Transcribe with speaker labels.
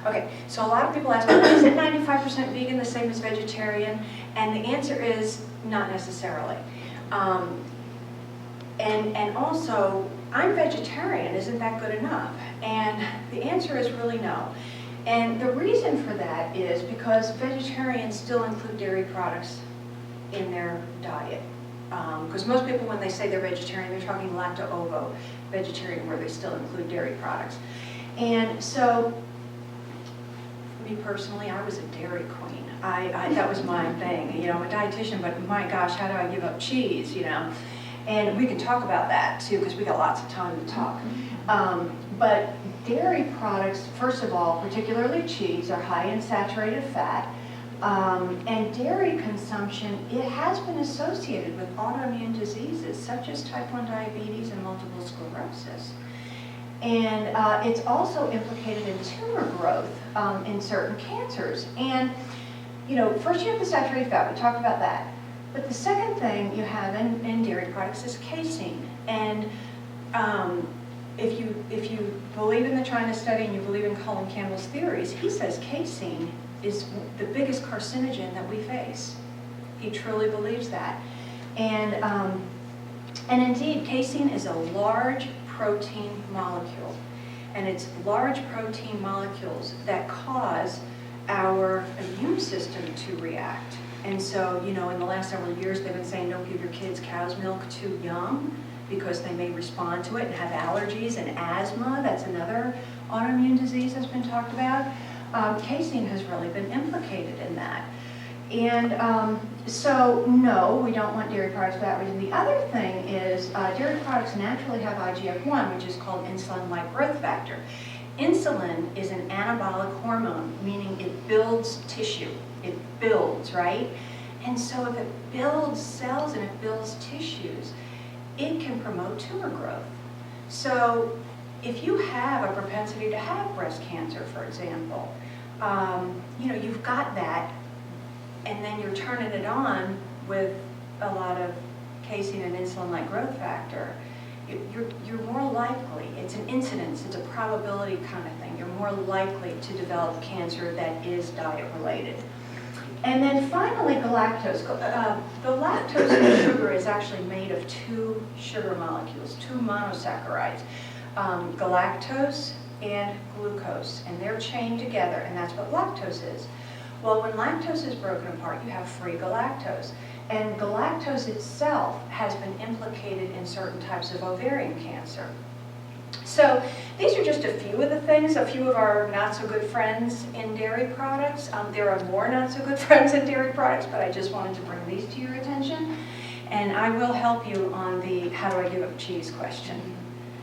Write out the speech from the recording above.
Speaker 1: Okay, so a lot of people ask me, is it 95% vegan the same as vegetarian? And the answer is not necessarily. And also, I'm vegetarian, isn't that good enough? And the answer is really no. And the reason for that is because vegetarians still include dairy products in their diet. Because most people, when they say they're vegetarian, they're talking lacto-ovo vegetarian, where they still include dairy products. And so, me personally, I was a dairy queen. That was my thing. You know, I'm a dietitian, but my gosh, how do I give up cheese, you know? And we can talk about that too, because we got lots of time to talk. But dairy products, first of all, particularly cheese, are high in saturated fat. And dairy consumption, it has been associated with autoimmune diseases such as type 1 diabetes and multiple sclerosis. And it's also implicated in tumor growth in certain cancers. And, you know, first you have the saturated fat, we talked about that. But the second thing you have in dairy products is casein. And if you believe in the China study and you believe in Colin Campbell's theories, he says casein is the biggest carcinogen that we face. He truly believes that. And indeed, casein is a large protein molecule. And it's large protein molecules that cause our immune system to react. And so, you know, in the last several years, they've been saying don't give your kids cow's milk too young because they may respond to it and have allergies and asthma. That's another autoimmune disease that's been talked about. Casein has really been implicated in that. And so, no, we don't want dairy products for that reason. The other thing is dairy products naturally have IGF-1, which is called insulin-like growth factor. Insulin is an anabolic hormone, meaning it builds tissue. It builds, right? And so if it builds cells and it builds tissues, it can promote tumor growth. So if you have a propensity to have breast cancer, for example, you know, you've got that, and then you're turning it on with a lot of casein and insulin-like growth factor, you're more likely, it's an incidence, it's a probability kind of thing, you're more likely to develop cancer that is diet-related. And then finally, galactose. The lactose in sugar is actually made of two sugar molecules, two monosaccharides, galactose and glucose, and they're chained together, and that's what lactose is. Well, when lactose is broken apart, you have free galactose. And galactose itself has been implicated in certain types of ovarian cancer. So these are just a few of the things, a few of our not-so-good friends in dairy products. There are more not-so-good friends in dairy products, but I just wanted to bring these to your attention. And I will help you on the how do I give up cheese question.